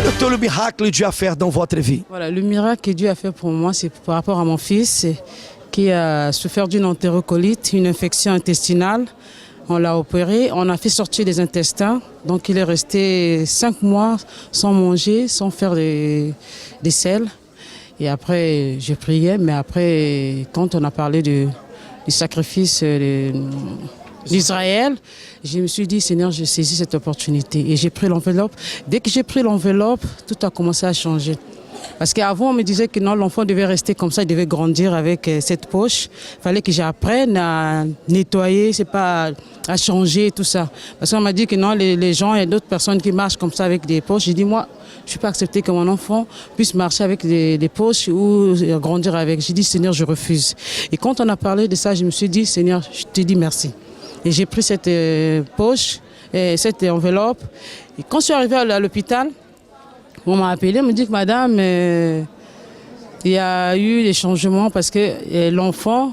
Quel était le miracle que Dieu a fait dans votre vie? Voilà, le miracle que Dieu a fait pour moi, c'est par rapport à mon fils qui a souffert d'une entérocolite, une infection intestinale. On l'a opéré, on a fait sortir des intestins. Donc il est resté 5 mois sans manger, sans faire des selles. Et après, j'ai prié, mais après, quand on a parlé du sacrifice d'Israël, je me suis dit, Seigneur, je saisis cette opportunité. Et j'ai pris l'enveloppe. Dès que j'ai pris l'enveloppe, tout a commencé à changer. Parce qu'avant, on me disait que non, l'enfant devait rester comme ça, il devait grandir avec cette poche. Il fallait que j'apprenne à nettoyer, c'est pas à changer, tout ça. Parce qu'on m'a dit que non, les gens, il y a d'autres personnes qui marchent comme ça avec des poches. J'ai dit, moi, je ne suis pas accepté que mon enfant puisse marcher avec des poches ou grandir avec. J'ai dit, Seigneur, je refuse. Et quand on a parlé de ça, je me suis dit, Seigneur, je te dis merci. Et j'ai pris cette poche, cette enveloppe. Et quand je suis arrivée à l'hôpital, on m'a appelé, on me dit que madame, il y a eu des changements parce que l'enfant,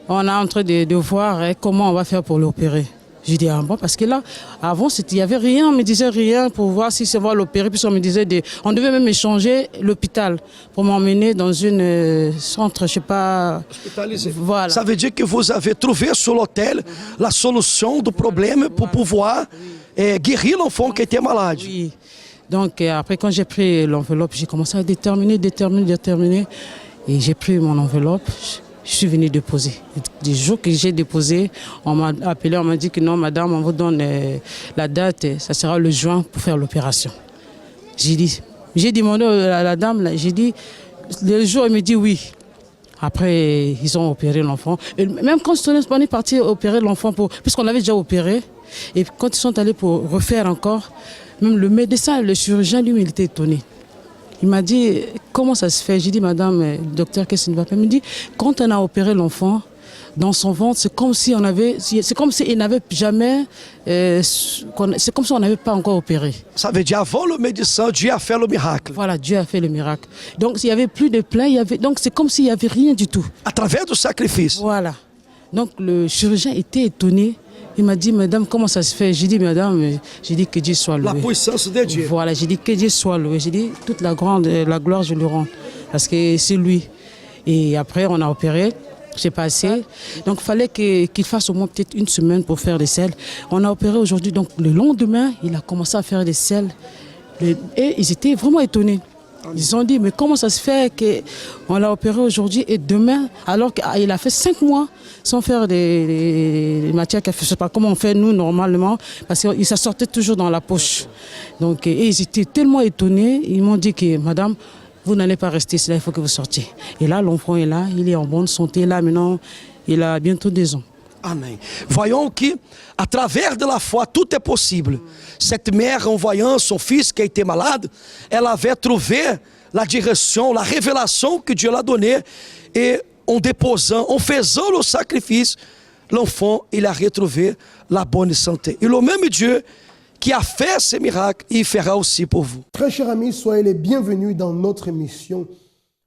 on est en train de voir comment on va faire pour l'opérer. J'ai dit, ah bon, parce que là, avant, il n'y avait rien, on me disait rien pour voir si ça va l'opérer. Puis on me disait, on devait même échanger l'hôpital pour m'emmener dans une centre, je ne sais pas. Hospitalisé. Voilà. Ça veut dire que vous avez trouvé sur l'hôtel la solution du problème pour pouvoir guérir l'enfant qui était malade. Oui. Donc après, quand j'ai pris l'enveloppe, j'ai commencé à déterminer. Et j'ai pris mon enveloppe. Je suis venue déposer. Du jour que j'ai déposé, on m'a appelé, on m'a dit que non, madame, on vous donne la date, ça sera le juin pour faire l'opération. J'ai demandé à la dame, j'ai dit, le jour, elle me dit oui. Après, ils ont opéré l'enfant. Et même quand on est parti opérer l'enfant, puisqu'on l'avait déjà opéré, et quand ils sont allés pour refaire encore, même le médecin, le chirurgien, lui, il était étonné. Il m'a dit, comment ça se fait? J'ai dit, madame, docteur, qu'est-ce qui ne va pas? Il me dit, quand on a opéré l'enfant, dans son ventre, c'est comme si il n'avait jamais, c'est comme si on n'avait pas encore opéré. Ça veut dire, avant le médecin, Dieu a fait le miracle. Voilà, Dieu a fait le miracle. Donc, il n'y avait plus de plaie, donc c'est comme s'il n'y avait rien du tout. À travers du sacrifice. Voilà. Donc, le chirurgien était étonné. Il m'a dit, madame, comment ça se fait? J'ai dit, madame, j'ai dit que Dieu soit loué. La puissance de Dieu. Voilà, j'ai dit que Dieu soit loué. J'ai dit, toute la gloire, je lui rends. Parce que c'est lui. Et après, on a opéré. J'ai passé. Donc, il fallait qu'il fasse au moins peut-être une semaine pour faire des selles. On a opéré aujourd'hui. Donc, le lendemain, il a commencé à faire des selles. Et ils étaient vraiment étonnés. Ils ont dit, mais comment ça se fait qu'on l'a opéré aujourd'hui et demain, alors qu'il a fait 5 mois sans faire des matières qu'il fait, je ne sais pas comment on fait nous normalement, parce que ça sortait toujours dans la poche. Donc, et ils étaient tellement étonnés, ils m'ont dit que madame, vous n'allez pas rester ici, là, il faut que vous sortiez. Et là, l'enfant est là, il est en bonne santé, là maintenant, il a bientôt 2 ans. Amém. Voyons qu'à travers de la foi, tout est possible. Cette mère, en voyant son fils qui a été malade, elle avait trouvé la direction, la révélation que Dieu l'a donnée. Et en déposant, en faisant le sacrifice, l'enfant, il a retrouvé la bonne santé. Et le même Dieu qui a fait ce miracle, il fera aussi pour vous. Très chers amis, soyez les bienvenus dans notre émission.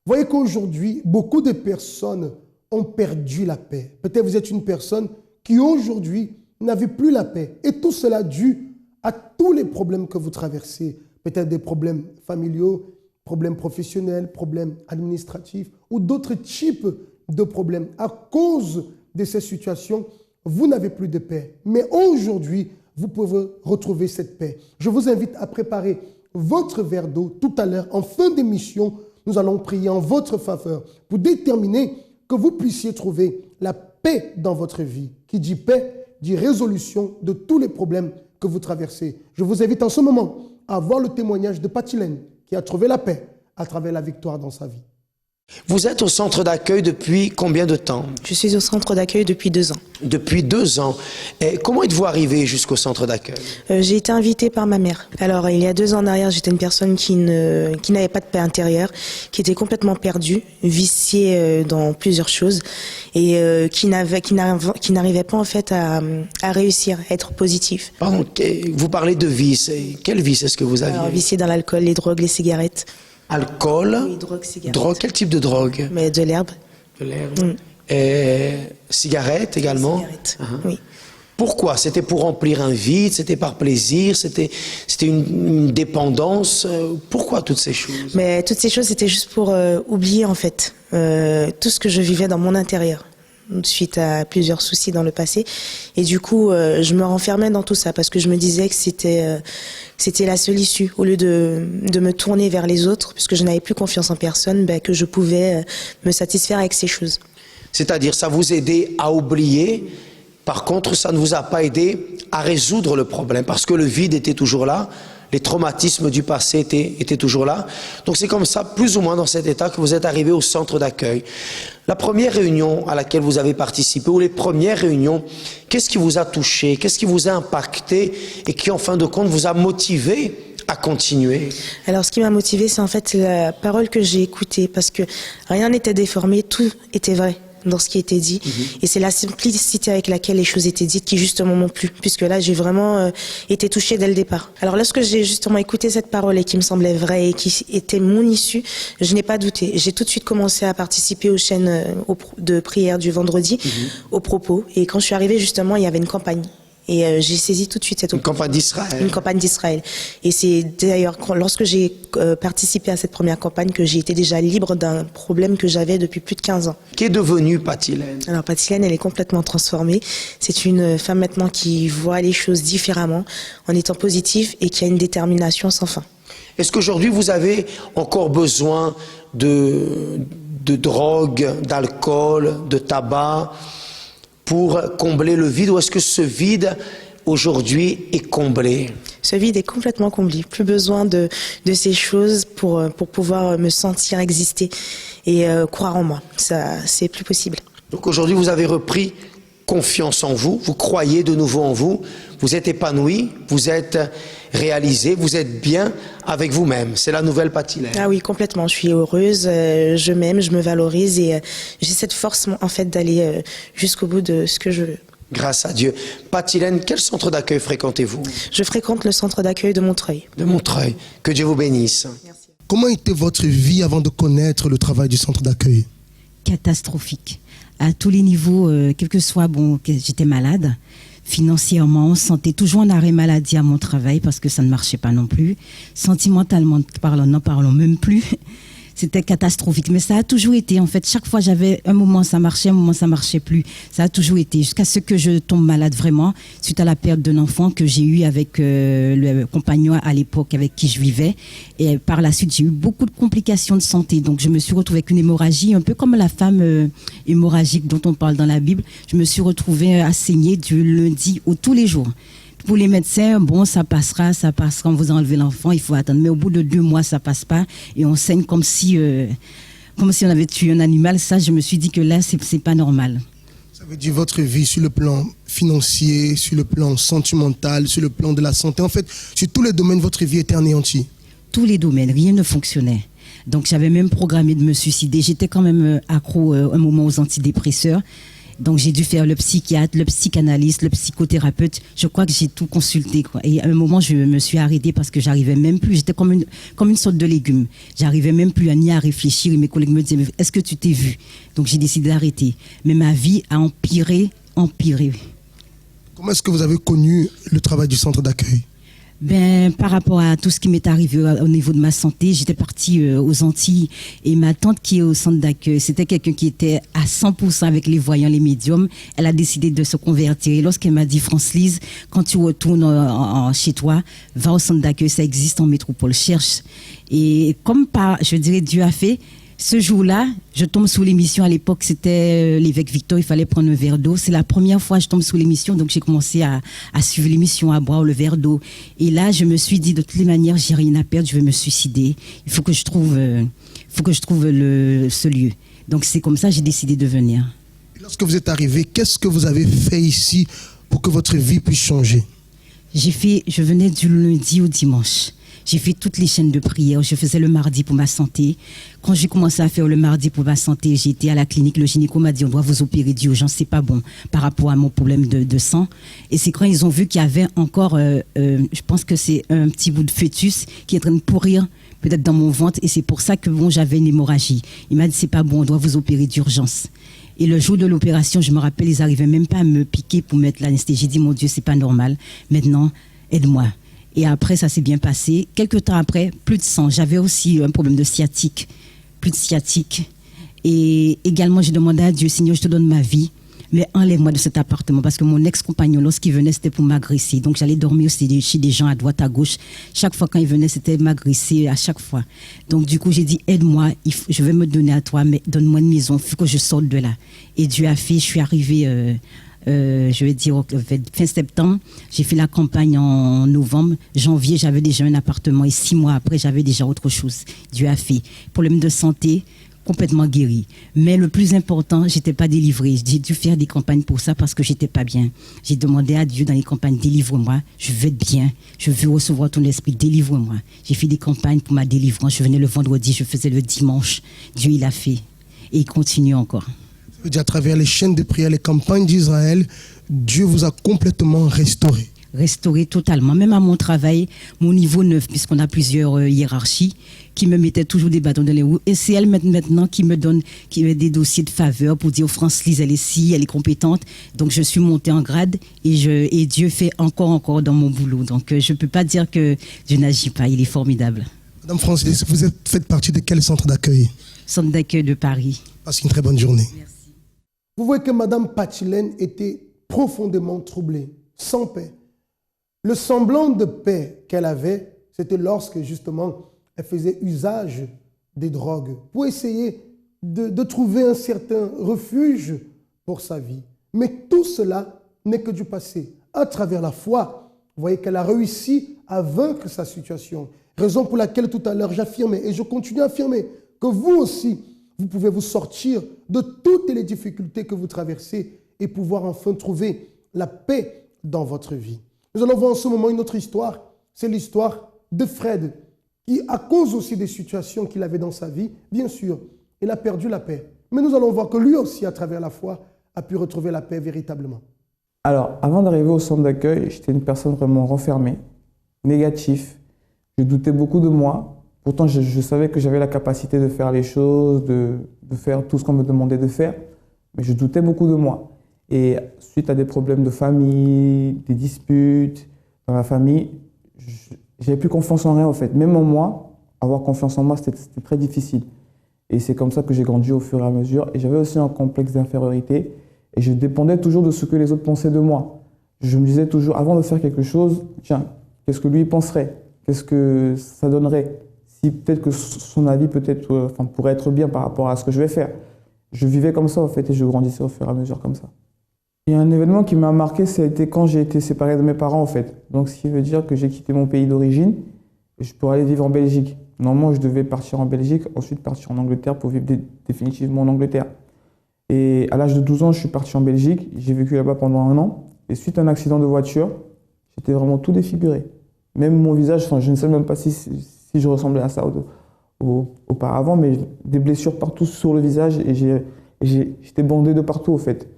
Voyez qu'aujourd'hui, beaucoup de personnes ont perdu la paix. Peut-être vous êtes une personne qui aujourd'hui n'avait plus la paix. Et tout cela dû à tous les problèmes que vous traversez. Peut-être des problèmes familiaux, problèmes professionnels, problèmes administratifs ou d'autres types de problèmes. À cause de ces situations, vous n'avez plus de paix. Mais aujourd'hui, vous pouvez retrouver cette paix. Je vous invite à préparer votre verre d'eau. Tout à l'heure, en fin d'émission, nous allons prier en votre faveur pour déterminer que vous puissiez trouver la paix dans votre vie. Qui dit paix, dit résolution de tous les problèmes que vous traversez. Je vous invite en ce moment à voir le témoignage de Patilène qui a trouvé la paix à travers la victoire dans sa vie. Vous êtes au centre d'accueil depuis combien de temps? Je suis au centre d'accueil depuis 2 ans. Depuis 2 ans. Et comment êtes-vous arrivé jusqu'au centre d'accueil? J'ai été invitée par ma mère. Alors, il y a 2 ans en arrière, j'étais une personne qui n'avait pas de paix intérieure, qui était complètement perdue, viciée dans plusieurs choses et qui n'arrivait pas en fait à réussir, à être positif. Pardon, vous parlez de vice. Quel vice est-ce que vous aviez? Alors, viciée dans l'alcool, les drogues, les cigarettes. Alcool? Oui, drogue, cigarette. Drogue, quel type de drogue? Mais de l'herbe. De l'herbe. Et cigarette également? Cigarette, oui. Pourquoi? C'était pour remplir un vide, c'était par plaisir, c'était une dépendance. Pourquoi toutes ces choses? Mais toutes ces choses, c'était juste pour oublier en fait tout ce que je vivais dans mon intérieur suite à plusieurs soucis dans le passé. Et du coup, je me renfermais dans tout ça parce que je me disais que c'était la seule issue. Au lieu de me tourner vers les autres, puisque je n'avais plus confiance en personne, ben, que je pouvais me satisfaire avec ces choses. C'est-à-dire, ça vous aidait à oublier. Par contre, ça ne vous a pas aidé à résoudre le problème parce que le vide était toujours là, les traumatismes du passé étaient toujours là. Donc c'est comme ça, plus ou moins dans cet état, que vous êtes arrivé au centre d'accueil. La première réunion à laquelle vous avez participé, ou les premières réunions, qu'est-ce qui vous a touché, qu'est-ce qui vous a impacté et qui, en fin de compte, vous a motivé à continuer? Alors, ce qui m'a motivée, c'est en fait la parole que j'ai écoutée parce que rien n'était déformé, tout était vrai dans ce qui était dit. Et c'est la simplicité avec laquelle les choses étaient dites qui justement m'ont plu, puisque là j'ai vraiment été touchée dès le départ. Alors lorsque j'ai justement écouté cette parole et qui me semblait vraie et qui était mon issue, je n'ai pas douté. J'ai tout de suite commencé à participer aux chaînes de prière du vendredi, au propos. Et quand je suis arrivée justement, il y avait une campagne. Et j'ai saisi tout de suite cette campagne d'Israël. Une campagne d'Israël. Et c'est d'ailleurs lorsque j'ai participé à cette première campagne que j'ai été déjà libre d'un problème que j'avais depuis plus de 15 ans. Qu'est devenue Patilène? Alors Patilène, elle est complètement transformée. C'est une femme maintenant qui voit les choses différemment, en étant positive et qui a une détermination sans fin. Est-ce qu'aujourd'hui vous avez encore besoin de drogue, d'alcool, de tabac pour combler le vide, ou est-ce que ce vide aujourd'hui est comblé? Ce vide est complètement comblé. Plus besoin de ces choses pour pouvoir me sentir exister et croire en moi. Ça, c'est plus possible. Donc aujourd'hui, vous avez repris confiance en vous, vous croyez de nouveau en vous, vous êtes épanoui, vous êtes réalisé, vous êtes bien avec vous-même. C'est la nouvelle Patilène. Ah oui, complètement. Je suis heureuse, je m'aime, je me valorise et j'ai cette force en fait d'aller jusqu'au bout de ce que je veux. Grâce à Dieu. Patilène, quel centre d'accueil fréquentez-vous? Je fréquente le centre d'accueil de Montreuil. De Montreuil. Que Dieu vous bénisse. Merci. Comment était votre vie avant de connaître le travail du centre d'accueil? Catastrophique. À tous les niveaux, quel que soit, que j'étais malade, financièrement, santé, toujours en arrêt maladie à mon travail parce que ça ne marchait pas non plus. Sentimentalement parlant, n'en parlons même plus. C'était catastrophique, mais ça a toujours été, en fait, chaque fois j'avais un moment ça marchait, un moment ça marchait plus. Ça a toujours été, jusqu'à ce que je tombe malade vraiment, suite à la perte d'un enfant que j'ai eu avec le compagnon à l'époque avec qui je vivais. Et par la suite, j'ai eu beaucoup de complications de santé. Donc je me suis retrouvée avec une hémorragie, un peu comme la femme hémorragique dont on parle dans la Bible. Je me suis retrouvée à saigner du lundi au tous les jours. Pour les médecins, bon, ça passera, on vous enlevez l'enfant, il faut attendre. Mais au bout de 2 mois, ça passe pas et on saigne comme si on avait tué un animal. Ça, je me suis dit que là, c'est pas normal. Ça veut dire votre vie sur le plan financier, sur le plan sentimental, sur le plan de la santé. En fait, sur tous les domaines, votre vie était anéantie. Tous les domaines, rien ne fonctionnait. Donc, j'avais même programmé de me suicider. J'étais quand même accro un moment aux antidépresseurs. Donc j'ai dû faire le psychiatre, le psychanalyste, le psychothérapeute. Je crois que j'ai tout consulté, quoi. Et à un moment, je me suis arrêtée parce que j'arrivais même plus. J'étais comme une sorte de légume. J'arrivais même plus ni à réfléchir. Et mes collègues me disaient, est-ce que tu t'es vu? Donc j'ai décidé d'arrêter. Mais ma vie a empiré. Comment est-ce que vous avez connu le travail du centre d'accueil? Par rapport à tout ce qui m'est arrivé au niveau de ma santé, j'étais partie aux Antilles et ma tante qui est au centre d'accueil, c'était quelqu'un qui était à 100% avec les voyants, les médiums. Elle a décidé de se convertir et lorsqu'elle m'a dit, France-Lise, quand tu retournes chez toi, va au centre d'accueil, ça existe en métropole, cherche. Et comme Dieu a fait, ce jour-là, je tombe sous l'émission. À l'époque, c'était l'évêque Victor, il fallait prendre un verre d'eau. C'est la première fois que je tombe sous l'émission, donc j'ai commencé à suivre l'émission, à boire le verre d'eau. Et là, je me suis dit, de toutes les manières, j'ai rien à perdre, je vais me suicider. Il faut que je trouve ce lieu. Donc c'est comme ça que j'ai décidé de venir. Et lorsque vous êtes arrivé, qu'est-ce que vous avez fait ici pour que votre vie puisse changer? Je venais du lundi au dimanche. J'ai fait toutes les chaînes de prière. Je faisais le mardi pour ma santé. Quand j'ai commencé à faire le mardi pour ma santé, j'ai été à la clinique. Le gynéco m'a dit, on doit vous opérer d'urgence. C'est pas bon par rapport à mon problème de sang. Et c'est quand ils ont vu qu'il y avait encore, je pense que c'est un petit bout de fœtus qui est en train de pourrir peut-être dans mon ventre. Et c'est pour ça que j'avais une hémorragie. Il m'a dit, c'est pas bon, on doit vous opérer d'urgence. Et le jour de l'opération, je me rappelle, ils n'arrivaient même pas à me piquer pour mettre l'anesthésie. J'ai dit, mon Dieu, c'est pas normal. Maintenant, aide-moi. Et après, ça s'est bien passé. Quelques temps après, plus de sang. J'avais aussi un problème de sciatique. Plus de sciatique. Et également, j'ai demandé à Dieu, Seigneur, je te donne ma vie, mais enlève-moi de cet appartement. Parce que mon ex-compagnon, lorsqu'il venait, c'était pour m'agresser. Donc, j'allais dormir aussi chez des gens à droite, à gauche. Chaque fois, quand il venait, c'était m'agresser à chaque fois. Donc, du coup, j'ai dit, aide-moi, je vais me donner à toi, mais donne-moi une maison, il faut que je sorte de là. Et Dieu a fait, je suis arrivée... je vais dire fin septembre, j'ai fait la campagne en novembre, janvier j'avais déjà un appartement et 6 mois après j'avais déjà autre chose. Dieu a fait. Problème de santé, complètement guéri. Mais le plus important, j'étais pas délivrée. J'ai dû faire des campagnes pour ça parce que j'étais pas bien. J'ai demandé à Dieu dans les campagnes, délivre-moi, je veux être bien, je veux recevoir ton esprit, délivre-moi. J'ai fait des campagnes pour ma délivrance, je venais le vendredi, je faisais le dimanche. Dieu il a fait et il continue encore. À travers les chaînes de prière, les campagnes d'Israël, Dieu vous a complètement restauré. Restauré totalement. Même à mon travail, mon niveau 9, puisqu'on a plusieurs hiérarchies, qui me mettaient toujours des bâtons dans les roues. Et c'est elle maintenant qui me donne des dossiers de faveur pour dire, France-Lise, elle est ici, elle est compétente. Donc je suis montée en grade et Dieu fait encore dans mon boulot. Donc je ne peux pas dire que Dieu n'agit pas, il est formidable. Madame France-Lise, vous faites partie de quel centre d'accueil? Centre d'accueil de Paris. Passez une très bonne journée. Merci. Vous voyez que Madame Pachilène était profondément troublée, sans paix. Le semblant de paix qu'elle avait, c'était lorsque justement elle faisait usage des drogues pour essayer de trouver un certain refuge pour sa vie. Mais tout cela n'est que du passé. À travers la foi, vous voyez qu'elle a réussi à vaincre sa situation. Raison pour laquelle tout à l'heure j'affirmais et je continue à affirmer que vous aussi, vous pouvez vous sortir de toutes les difficultés que vous traversez et pouvoir enfin trouver la paix dans votre vie. Nous allons voir en ce moment une autre histoire. C'est l'histoire de Fred, qui, à cause aussi des situations qu'il avait dans sa vie, bien sûr, il a perdu la paix. Mais nous allons voir que lui aussi, à travers la foi, a pu retrouver la paix véritablement. Alors, avant d'arriver au centre d'accueil, j'étais une personne vraiment renfermée, négative. Je doutais beaucoup de moi. Pourtant, je savais que j'avais la capacité de faire les choses, de faire tout ce qu'on me demandait de faire, mais je doutais beaucoup de moi. Et suite à des problèmes de famille, des disputes dans la famille, j'avais plus confiance en rien en fait. Même en moi, avoir confiance en moi, c'était très difficile. Et c'est comme ça que j'ai grandi au fur et à mesure. Et j'avais aussi un complexe d'infériorité et je dépendais toujours de ce que les autres pensaient de moi. Je me disais toujours, avant de faire quelque chose, tiens, qu'est-ce que lui penserait? Qu'est-ce que ça donnerait? Si peut-être que son avis pourrait être bien par rapport à ce que je vais faire. Je vivais comme ça en fait et je grandissais au fur et à mesure comme ça. Il y a un événement qui m'a marqué, c'était quand j'ai été séparé de mes parents en fait. Donc ce qui veut dire que j'ai quitté mon pays d'origine pour aller vivre en Belgique. Normalement je devais partir en Belgique, ensuite partir en Angleterre pour vivre définitivement en Angleterre. Et à l'âge de 12 ans, je suis parti en Belgique, j'ai vécu là-bas pendant 1 an. Et suite à un accident de voiture, j'étais vraiment tout défiguré. Même mon visage, je ne sais même pas si je ressemblais à ça auparavant, mais des blessures partout sur le visage et j'étais bandé de partout au fait.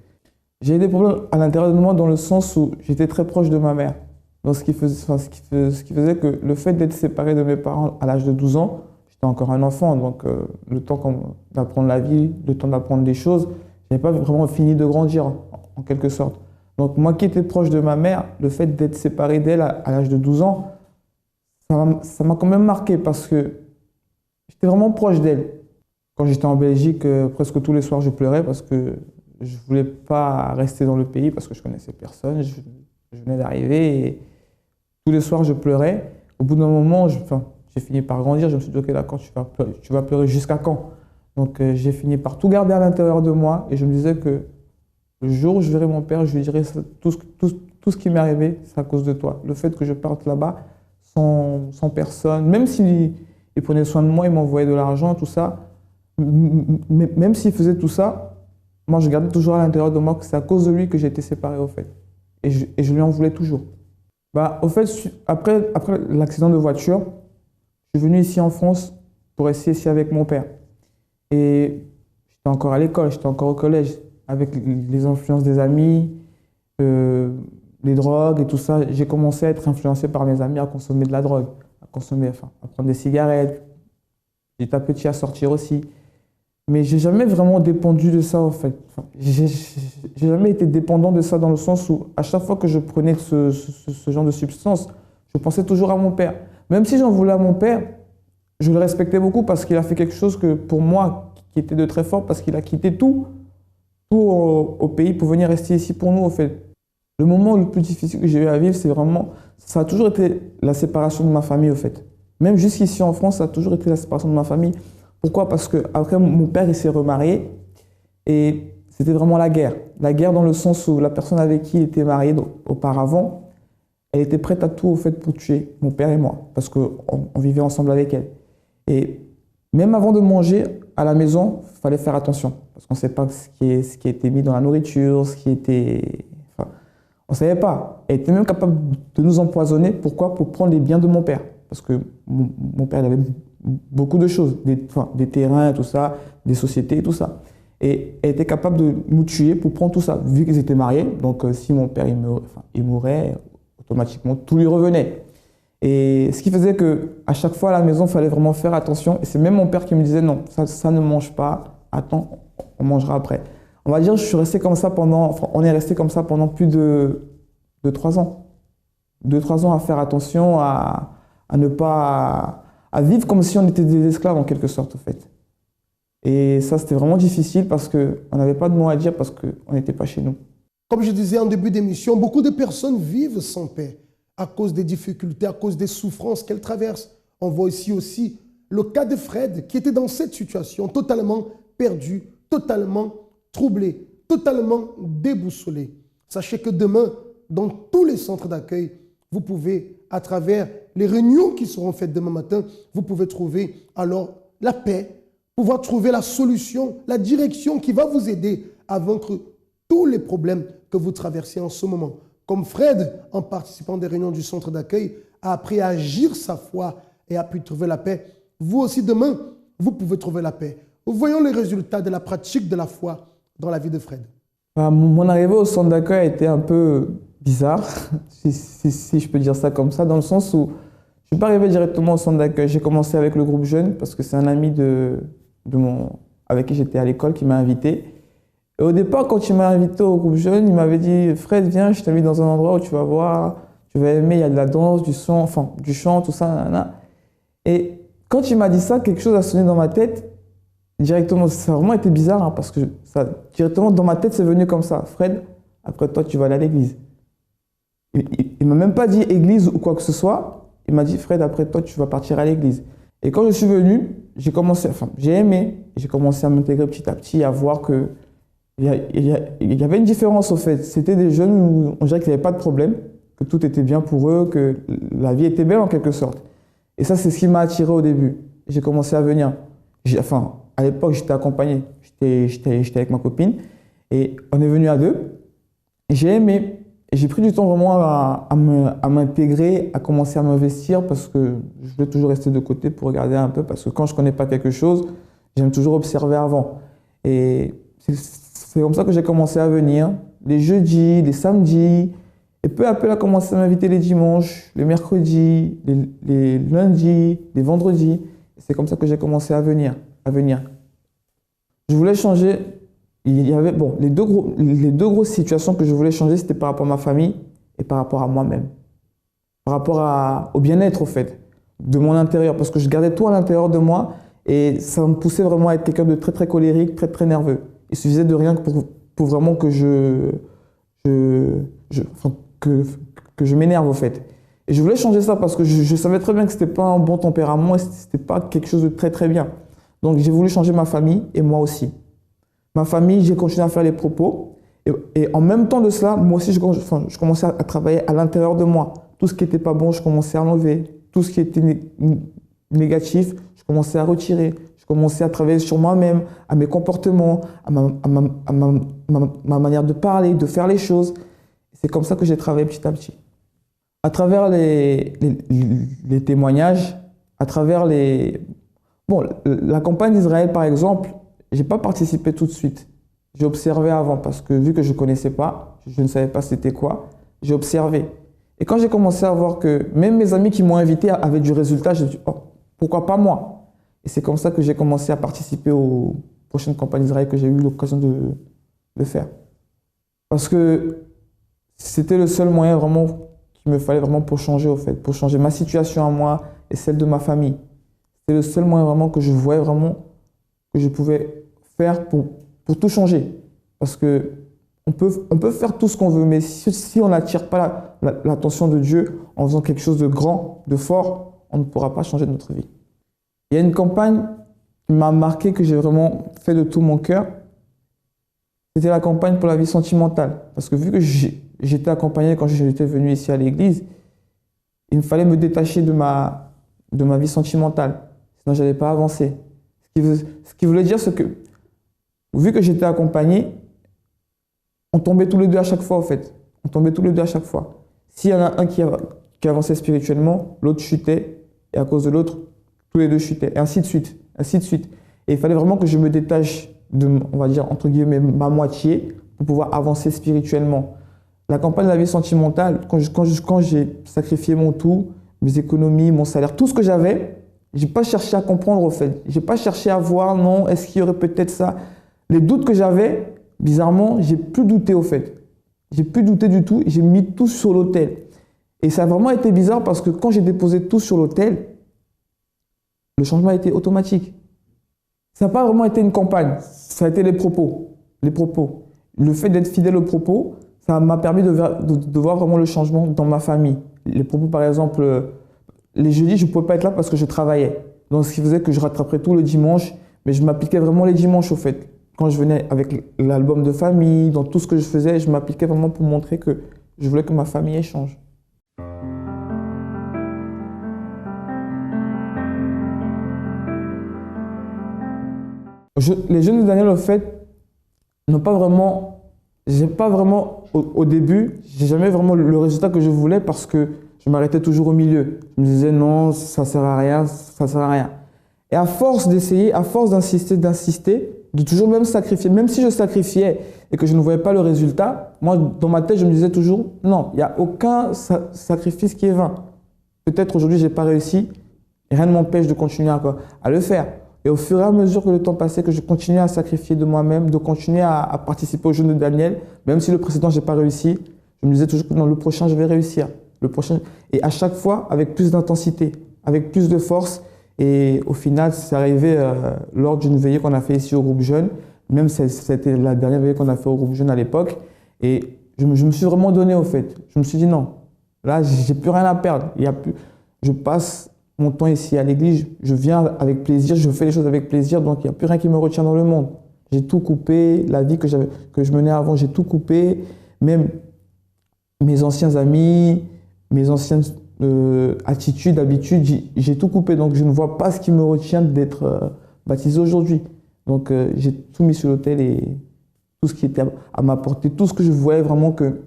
J'ai eu des problèmes à l'intérieur de moi dans le sens où j'étais très proche de ma mère. Donc ce qui faisait que le fait d'être séparé de mes parents à l'âge de 12 ans, j'étais encore un enfant, donc le temps d'apprendre la vie, le temps d'apprendre des choses, je n'avais pas vraiment fini de grandir en quelque sorte. Donc moi qui étais proche de ma mère, le fait d'être séparé d'elle à l'âge de 12 ans, ça m'a quand même marqué parce que j'étais vraiment proche d'elle. Quand j'étais en Belgique, presque tous les soirs, je pleurais parce que je ne voulais pas rester dans le pays parce que je connaissais personne. Je venais d'arriver et tous les soirs, je pleurais. Au bout d'un moment, j'ai fini par grandir. Je me suis dit, ok, d'accord, tu vas pleurer jusqu'à quand? Donc j'ai fini par tout garder à l'intérieur de moi et je me disais que le jour où je verrai mon père, je lui dirai tout ce qui m'est arrivé, c'est à cause de toi. Le fait que je parte là-bas, sans personne, même s'il prenait soin de moi, il m'envoyait de l'argent, tout ça, même s'il faisait tout ça, moi je gardais toujours à l'intérieur de moi que c'est à cause de lui que j'ai été séparé au fait. Et je lui en voulais toujours. Au fait, après l'accident de voiture, je suis venu ici en France pour rester ici avec mon père. Et j'étais encore à l'école, j'étais encore au collège, avec les influences des amis, les drogues et tout ça, j'ai commencé à être influencé par mes amis à consommer de la drogue, à prendre des cigarettes, petit à petit à sortir aussi. Mais j'ai jamais vraiment dépendu de ça, en fait. Enfin, j'ai jamais été dépendant de ça dans le sens où, à chaque fois que je prenais ce genre de substance, je pensais toujours à mon père. Même si j'en voulais à mon père, je le respectais beaucoup parce qu'il a fait quelque chose que, pour moi, qui était de très fort, parce qu'il a quitté tout au pays pour venir rester ici pour nous, en fait. Le moment le plus difficile que j'ai eu à vivre, c'est vraiment... Ça a toujours été la séparation de ma famille, en fait. Même jusqu'ici en France, ça a toujours été la séparation de ma famille. Pourquoi? Parce qu'après, mon père, il s'est remarié et c'était vraiment la guerre. La guerre dans le sens où la personne avec qui il était marié auparavant, elle était prête à tout, au fait, pour tuer mon père et moi, parce qu'on vivait ensemble avec elle. Et même avant de manger à la maison, il fallait faire attention, parce qu'on ne sait pas ce qui était mis dans la nourriture, ce qui était... Enfin, on ne savait pas. Elle était même capable de nous empoisonner. Pourquoi? Pour prendre les biens de mon père. Parce que mon père, il avait beaucoup de choses, des terrains, tout ça, des sociétés, tout ça. Et elle était capable de nous tuer pour prendre tout ça, vu qu'ils étaient mariés. Donc, si mon père il mourait, automatiquement, tout lui revenait. Et ce qui faisait qu'à chaque fois à la maison, il fallait vraiment faire attention. Et c'est même mon père qui me disait, non, ça ne mange pas, attends, on mangera après. On va dire, je suis resté comme ça on est resté comme ça pendant plus de 3 ans. 2-3 ans à faire attention, à ne pas... à vivre comme si on était des esclaves en quelque sorte, en fait. Et ça, c'était vraiment difficile parce qu'on n'avait pas de mots à dire, parce qu'on n'était pas chez nous. Comme je disais en début d'émission, beaucoup de personnes vivent sans paix à cause des difficultés, à cause des souffrances qu'elles traversent. On voit ici aussi le cas de Fred qui était dans cette situation, totalement perdu, totalement troublé, totalement déboussolé. Sachez que demain, dans tous les centres d'accueil, vous pouvez, à travers les réunions qui seront faites demain matin, vous pouvez trouver alors la paix, pouvoir trouver la solution, la direction qui va vous aider à vaincre tous les problèmes que vous traversez en ce moment. Comme Fred, en participant des réunions du centre d'accueil, a appris à agir sa foi et a pu trouver la paix, vous aussi demain, vous pouvez trouver la paix. Voyons les résultats de la pratique de la foi dans la vie de Fred. Mon arrivée au centre d'accueil a été un peu bizarre, si je peux dire ça comme ça, dans le sens où je ne suis pas arrivé directement au centre d'accueil. J'ai commencé avec le groupe jeune parce que c'est un ami avec qui j'étais à l'école qui m'a invité. Et au départ, quand il m'a invité au groupe jeune, il m'avait dit « Fred, viens, je t'invite dans un endroit où tu vas voir, tu vas aimer, il y a de la danse, du son, enfin du chant, tout ça, nanana. » Et quand il m'a dit ça, quelque chose a sonné dans ma tête. Directement, ça a vraiment été bizarre, hein, parce que directement dans ma tête, c'est venu comme ça. « Fred, après toi, tu vas aller à l'église. » Il ne m'a même pas dit église ou quoi que ce soit. Il m'a dit « Fred, après toi, tu vas partir à l'église. » Et quand je suis venu, j'ai aimé. J'ai commencé à m'intégrer petit à petit, à voir que il y avait une différence, au fait. C'était des jeunes où on dirait qu'il n'y avait pas de problème, que tout était bien pour eux, que la vie était belle en quelque sorte. Et ça, c'est ce qui m'a attiré au début. J'ai commencé à venir. À l'époque, j'étais accompagné. J'étais avec ma copine. Et on est venu à 2. Et j'ai aimé. Et j'ai pris du temps vraiment à m'intégrer, à commencer à m'investir, parce que je voulais toujours rester de côté pour regarder un peu, parce que quand je ne connais pas quelque chose, j'aime toujours observer avant. Et c'est comme ça que j'ai commencé à venir, les jeudis, les samedis, et peu à peu, elle a commencé à m'inviter les dimanches, les mercredis, les lundis, les vendredis. C'est comme ça que j'ai commencé à venir. Je voulais changer. Il y avait, les deux grosses situations que je voulais changer, c'était par rapport à ma famille et par rapport à moi-même. Par rapport au bien-être, au fait, de mon intérieur, parce que je gardais tout à l'intérieur de moi et ça me poussait vraiment à être quelqu'un de très, très colérique, très, très nerveux. Il suffisait de rien pour vraiment que je m'énerve, au fait. Et je voulais changer ça parce que je savais très bien que ce n'était pas un bon tempérament et ce n'était pas quelque chose de très, très bien. Donc, j'ai voulu changer ma famille et moi aussi. Ma famille, j'ai continué à faire les propos. Et en même temps de cela, moi aussi, je commençais à travailler à l'intérieur de moi. Tout ce qui n'était pas bon, je commençais à enlever. Tout ce qui était négatif, je commençais à retirer. Je commençais à travailler sur moi-même, à mes comportements, à ma manière de parler, de faire les choses. C'est comme ça que j'ai travaillé petit à petit. À travers les témoignages, à travers la campagne d'Israël, par exemple, je n'ai pas participé tout de suite. J'ai observé avant parce que vu que je ne connaissais pas, je ne savais pas c'était quoi, j'ai observé. Et quand j'ai commencé à voir que même mes amis qui m'ont invité avaient du résultat, j'ai dit oh, pourquoi pas moi? Et c'est comme ça que j'ai commencé à participer aux prochaines campagnes d'Israël que j'ai eu l'occasion de faire. Parce que c'était le seul moyen vraiment qu'il me fallait vraiment pour changer, au fait, pour changer ma situation à moi et celle de ma famille. C'était le seul moyen vraiment que je voyais vraiment que je pouvais faire pour tout changer. Parce que on peut faire tout ce qu'on veut, mais si on n'attire pas l'attention de Dieu en faisant quelque chose de grand, de fort, on ne pourra pas changer notre vie. Il y a une campagne qui m'a marqué, que j'ai vraiment fait de tout mon cœur. C'était la campagne pour la vie sentimentale. Parce que vu que j'étais accompagné quand j'étais venu ici à l'église, il me fallait me détacher de ma vie sentimentale. Sinon, je n'allais pas avancer. Ce qui voulait dire, c'est que, vu que j'étais accompagné, on tombait tous les deux à chaque fois, en fait. On tombait tous les deux à chaque fois. S'il y en a un qui avançait spirituellement, l'autre chutait, et à cause de l'autre, tous les deux chutaient, et ainsi de suite, ainsi de suite. Et il fallait vraiment que je me détache de, on va dire, entre guillemets, ma moitié, pour pouvoir avancer spirituellement. La campagne de la vie sentimentale, quand j'ai sacrifié mon tout, mes économies, mon salaire, tout ce que j'avais, j'ai pas cherché à comprendre, au fait. J'ai pas cherché à voir, non, est-ce qu'il y aurait peut-être ça. Les doutes que j'avais, bizarrement, j'ai plus douté, au fait. J'ai plus douté du tout, j'ai mis tout sur l'autel. Et ça a vraiment été bizarre parce que quand j'ai déposé tout sur l'autel, le changement a été automatique. Ça n'a pas vraiment été une campagne, ça a été les propos. Les propos. Le fait d'être fidèle aux propos, ça m'a permis de voir vraiment le changement dans ma famille. Les propos, par exemple, les jeudis, je ne pouvais pas être là parce que je travaillais. Donc, ce qui faisait que je rattraperais tout le dimanche, mais je m'appliquais vraiment les dimanches, au fait. Quand je venais avec l'album de famille, dans tout ce que je faisais, je m'appliquais vraiment pour montrer que je voulais que ma famille échange. Les jeunes de Daniel, au fait, n'ont pas vraiment... J'ai pas vraiment, au début, j'ai jamais vraiment le résultat que je voulais parce que je m'arrêtais toujours au milieu. Je me disais non, ça sert à rien, ça sert à rien. Et à force d'essayer, à force d'insister, de toujours même sacrifier, même si je sacrifiais et que je ne voyais pas le résultat, moi, dans ma tête, je me disais toujours non, il n'y a aucun sacrifice qui est vain. Peut-être aujourd'hui, je n'ai pas réussi et rien ne m'empêche de continuer à le faire. Et au fur et à mesure que le temps passait, que je continuais à sacrifier de moi-même, de continuer à participer aux Jeunes de Daniel, même si le précédent, je n'ai pas réussi, je me disais toujours que dans le prochain, je vais réussir. Le prochain. Et à chaque fois, avec plus d'intensité, avec plus de force. Et au final, c'est arrivé lors d'une veillée qu'on a fait ici au groupe Jeune. Même c'était la dernière veillée qu'on a fait au groupe Jeune à l'époque. Et je me suis vraiment donné, au fait. Je me suis dit non, là, j'ai plus rien à perdre. Je passe mon temps ici à l'église, je viens avec plaisir, je fais les choses avec plaisir, donc il n'y a plus rien qui me retient dans le monde. J'ai tout coupé, la vie que je menais avant, j'ai tout coupé, même mes anciens amis, mes anciennes attitudes, habitudes, j'ai tout coupé, donc je ne vois pas ce qui me retient d'être baptisé aujourd'hui. Donc j'ai tout mis sur l'autel et tout ce qui était à ma portée, tout ce que je voyais vraiment que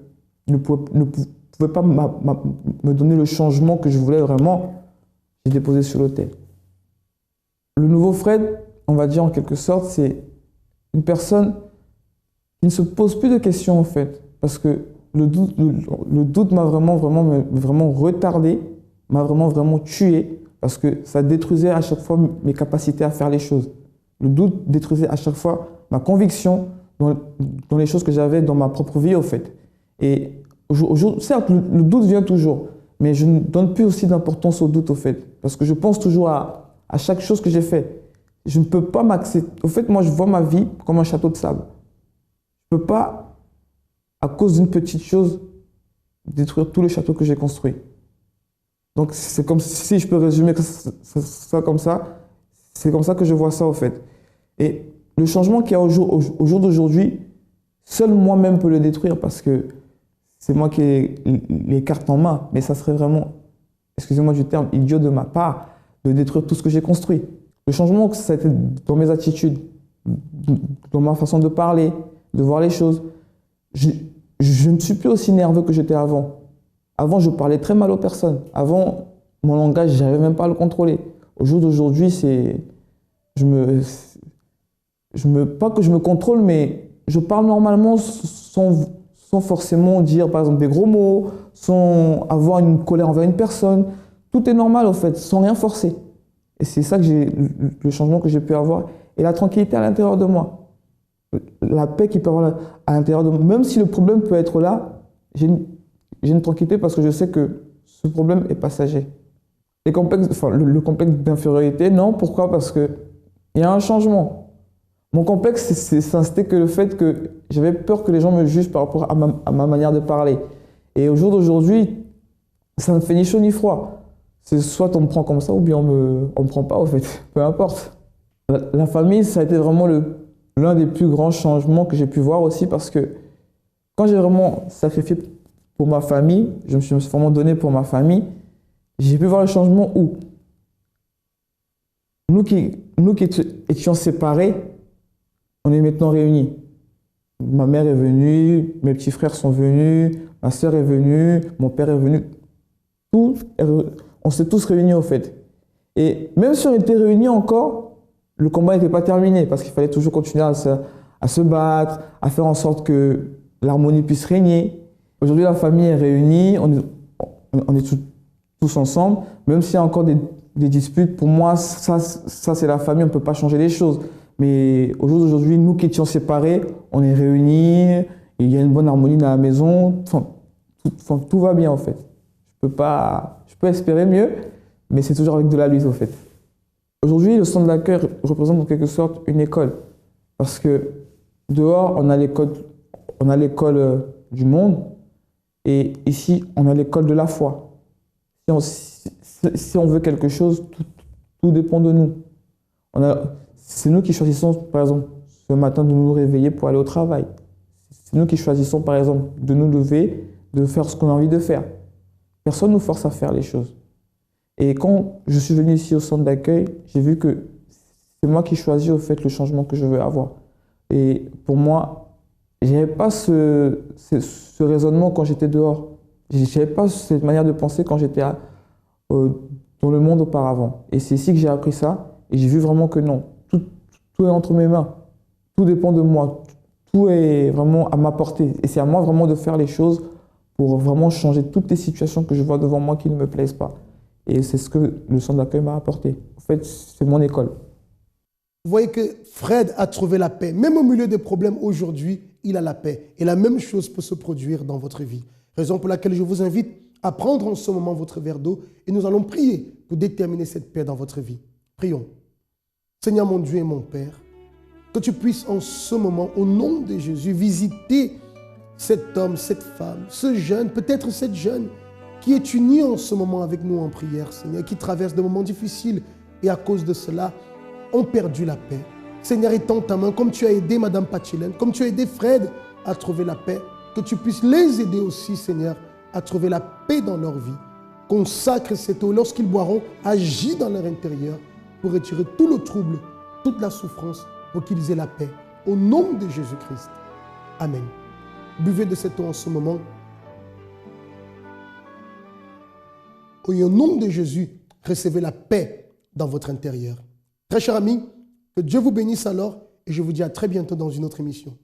ne pouvait pas me donner le changement que je voulais vraiment, j'ai déposé sur l'autel. Le nouveau Fred, on va dire en quelque sorte, c'est une personne qui ne se pose plus de questions en fait, parce que le doute m'a vraiment retardé, m'a vraiment tué, parce que ça détruisait à chaque fois mes capacités à faire les choses. Le doute détruisait à chaque fois ma conviction dans les choses que j'avais dans ma propre vie au fait. Et certes, le doute vient toujours, mais je ne donne plus aussi d'importance au doute, au fait. Parce que je pense toujours à chaque chose que j'ai faite. Je ne peux pas m'accepter. Au fait, moi, je vois ma vie comme un château de sable. Je ne peux pas, à cause d'une petite chose, détruire tout le château que j'ai construit. Donc, c'est comme si je peux résumer ça comme ça. C'est comme ça que je vois ça, au fait. Et le changement qu'il y a au jour d'aujourd'hui, seul moi-même peux le détruire parce que c'est moi qui ai les cartes en main, mais ça serait vraiment, excusez-moi du terme, idiot de ma part de détruire tout ce que j'ai construit. Le changement, ça a été dans mes attitudes, dans ma façon de parler, de voir les choses. Je ne suis plus aussi nerveux que j'étais avant. Avant, je parlais très mal aux personnes. Avant, mon langage, je n'arrivais même pas à le contrôler. Au jour d'aujourd'hui, pas que je me contrôle, mais je parle normalement sans forcément dire, par exemple, des gros mots, sans avoir une colère envers une personne. Tout est normal, en fait, sans rien forcer. Et c'est ça que le changement que j'ai pu avoir. et la tranquillité à l'intérieur de moi. La paix qu'il peut y avoir à l'intérieur de moi. Même si le problème peut être là, j'ai une tranquillité parce que je sais que ce problème est passager. Le complexe d'infériorité, non. Pourquoi? Parce qu'il y a un changement. Mon complexe, c'était que le fait que j'avais peur que les gens me jugent par rapport à ma manière de parler. Et au jour d'aujourd'hui, ça ne fait ni chaud ni froid. C'est soit on me prend comme ça ou bien on me prend pas, au fait. Peu importe. La famille, ça a été vraiment l'un des plus grands changements que j'ai pu voir aussi parce que quand j'ai vraiment sacrifié pour ma famille, je me suis vraiment donné pour ma famille, j'ai pu voir le changement où nous qui étions séparés, on est maintenant réunis. Ma mère est venue, mes petits frères sont venus, ma soeur est venue, mon père est venu. On s'est tous réunis au fait. Et même si on était réunis encore, le combat n'était pas terminé parce qu'il fallait toujours continuer à se battre, à faire en sorte que l'harmonie puisse régner. Aujourd'hui, la famille est réunie, on est tous ensemble, même s'il y a encore des disputes. Pour moi, ça c'est la famille, on ne peut pas changer les choses. Mais au jour d'aujourd'hui, nous qui étions séparés, on est réunis, il y a une bonne harmonie dans la maison, tout va bien en fait. Je peux espérer mieux, mais c'est toujours avec de la lutte au fait. Aujourd'hui, le centre d'accueil représente en quelque sorte une école. Parce que dehors, on a l'école du monde, et ici, on a l'école de la foi. Si on veut quelque chose, tout dépend de nous. C'est nous qui choisissons, par exemple, ce matin de nous réveiller pour aller au travail. C'est nous qui choisissons, par exemple, de nous lever, de faire ce qu'on a envie de faire. Personne ne nous force à faire les choses. Et quand je suis venu ici au centre d'accueil, j'ai vu que c'est moi qui choisis au fait le changement que je veux avoir. Et pour moi, je n'avais pas ce raisonnement quand j'étais dehors. Je n'avais pas cette manière de penser quand j'étais dans le monde auparavant. Et c'est ici que j'ai appris ça. Et j'ai vu vraiment que non, tout est entre mes mains. Tout dépend de moi. Tout est vraiment à ma portée. Et c'est à moi vraiment de faire les choses pour vraiment changer toutes les situations que je vois devant moi qui ne me plaisent pas. Et c'est ce que le centre d'accueil m'a apporté. En fait, c'est mon école. Vous voyez que Fred a trouvé la paix. Même au milieu des problèmes aujourd'hui, il a la paix. Et la même chose peut se produire dans votre vie. Raison pour laquelle je vous invite à prendre en ce moment votre verre d'eau et nous allons prier pour déterminer cette paix dans votre vie. Prions. Seigneur mon Dieu et mon Père, que tu puisses en ce moment, au nom de Jésus, visiter cet homme, cette femme, ce jeune, peut-être cette jeune qui est unie en ce moment avec nous en prière, Seigneur, qui traverse des moments difficiles et à cause de cela, ont perdu la paix. Seigneur, étends ta main, comme tu as aidé Madame Pachilène, comme tu as aidé Fred à trouver la paix, que tu puisses les aider aussi, Seigneur, à trouver la paix dans leur vie. Consacre cette eau, lorsqu'ils boiront, agis dans leur intérieur pour retirer tout le trouble, toute la souffrance, pour qu'ils aient la paix. Au nom de Jésus-Christ. Amen. Buvez de cette eau en ce moment. Au nom de Jésus, recevez la paix dans votre intérieur. Très chers amis, que Dieu vous bénisse alors et je vous dis à très bientôt dans une autre émission.